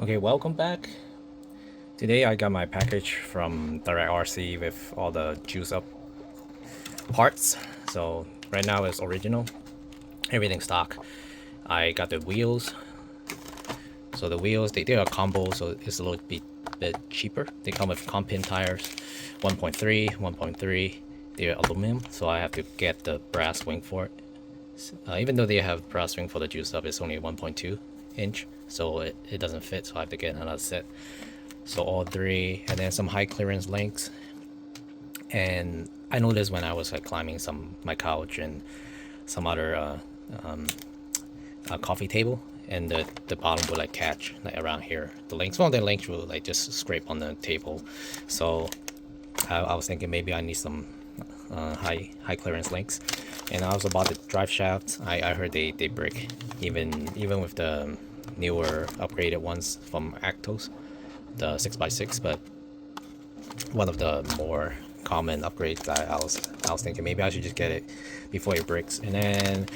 Okay, welcome back. Today I got my package from Driveshaft with all the juice up parts. So right now it's original, everything stock. I got the wheels. So the wheels they did a combo, so it's a little bit cheaper. They come with compound tires, 1.3, 1.3. They're aluminum, so I have to get the brass wing for it. Even though they have brass wing for the juice up, it's only 1.2 inch, so it doesn't fit. So I have to get another set. So all three, and then some high clearance links. And I noticed when I was like climbing my couch and some other coffee table, and the bottom would like catch like around here. The links, one of the links will like just scrape on the table. So I was thinking maybe I need some high clearance links. And I was about the drive shaft. I heard they break even with the newer upgraded ones from Actos, the 6x6. But one of the more common upgrades that I was thinking maybe I should just get it before it breaks. And then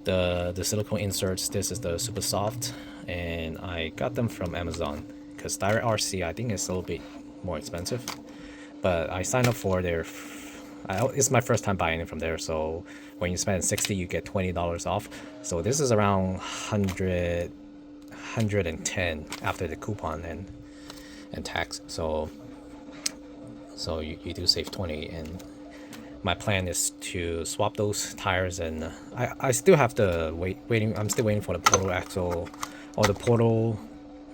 the silicone inserts, this is the super soft, and I got them from Amazon because direct RC I think is a little bit more expensive, but I signed up for their it's my first time buying it from there, so when you spend 60 you get $20 off. So this is around 110 after the coupon and tax. So you do save 20. And my plan is to swap those tires, and I still have to waiting. I'm still waiting for the portal axle or the portal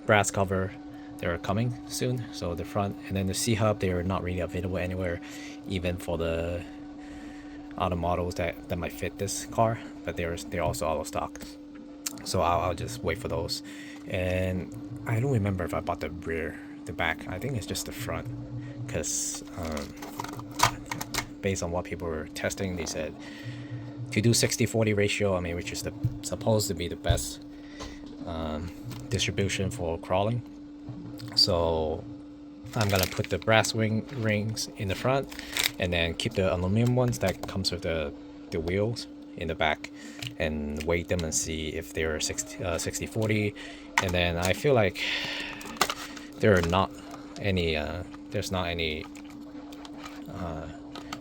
brass cover. They're coming soon. So the front and then the C hub, they are not really available anywhere, even for the other models that might fit this car, but they're also out of stock. So I'll just wait for those. And I don't remember if I bought the back. I think it's just the front, because based on what people were testing, they said to do 60-40 ratio, I mean, which is supposed to be the best distribution for crawling. So I'm gonna put the brass rings in the front, and then keep the aluminum ones that comes with the wheels in the back, and weight them and see if they're 60-40. And then I feel like there are not any there's not any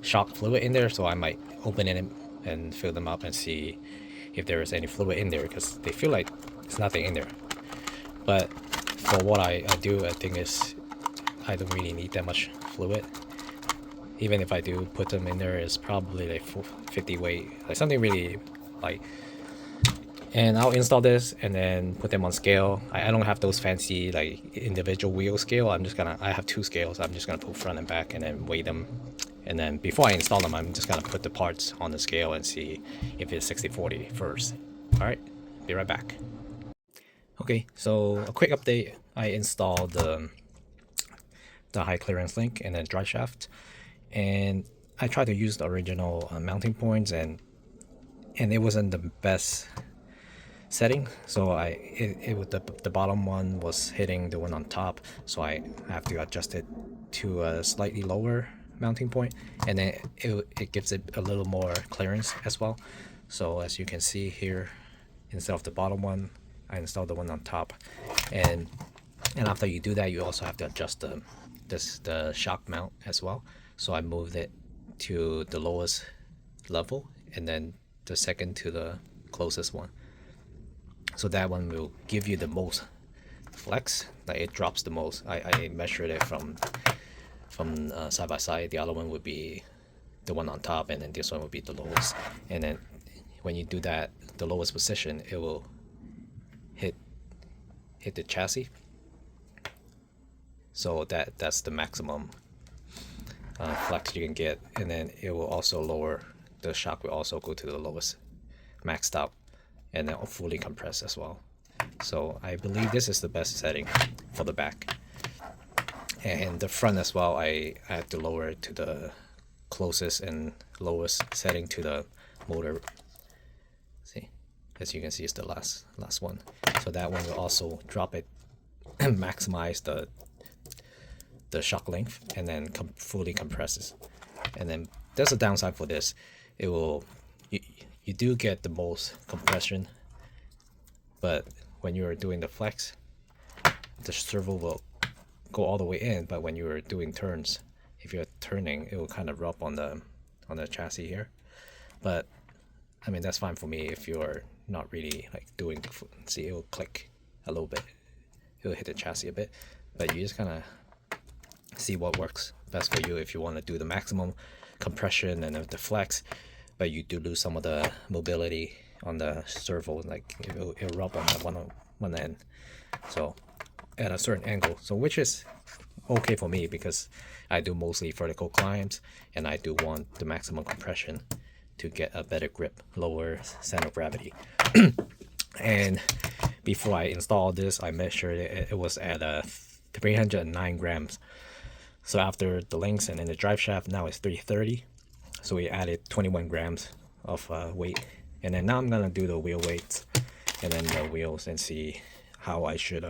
shock fluid in there, so I might open it and fill them up and see if there is any fluid in there, because they feel like there's nothing in there. But for what I do, I think I don't really need that much fluid. Even if I do put them in there, it's probably like 50 weight, like something really light. And I'll install this and then put them on scale. I don't have those fancy like individual wheel scale. I have two scales. I'm just gonna put front and back and then weigh them. And then before I install them, I'm just gonna put the parts on the scale and see if it's 60-40 first. All right, be right back. Okay, so a quick update. I installed the high clearance link and then drive shaft, and I tried to use the original mounting points, and it wasn't the best setting. So the bottom one was hitting the one on top, so I have to adjust it to a slightly lower mounting point, and then it gives it a little more clearance as well. So as you can see here, instead of the bottom one, I installed the one on top. And after you do that, you also have to adjust the shock mount as well. So I moved it to the lowest level, and then the second to the closest one. So that one will give you the most flex, like it drops the most. I measured it from side by side. The other one would be the one on top, and then this one would be the lowest. And then when you do that, the lowest position, it will hit the chassis. So that's the maximum flex you can get, and then it will also lower, the shock will also go to the lowest, maxed out, and then fully compressed as well. So I believe this is the best setting for the back. And the front as well, I had to lower it to the closest and lowest setting to the motor. See, as you can see, it's the last one. So that one will also drop it and maximize the shock length, and then fully compresses. And then there's a downside for this. It will you do get the most compression, but when you're doing the flex, the servo will go all the way in, but when you're doing turns, if you're turning, it will kind of rub on the chassis here. But I mean, that's fine for me if you're not really like doing the foot. See, it will click a little bit, it will hit the chassis a bit, but you just kind of see what works best for you. If you want to do the maximum compression and the flex, but you do lose some of the mobility on the servo, like it'll rub on that one end, so at a certain angle, so which is okay for me because I do mostly vertical climbs and I do want the maximum compression to get a better grip, lower center of gravity. And before I installed this, I measured it was at 309 grams. So after the links and then the drive shaft, now it's 330. So we added 21 grams of weight. And then now I'm gonna do the wheel weights and then the wheels and see how I should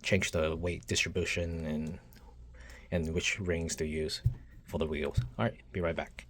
change the weight distribution and which rings to use for the wheels. All right, be right back.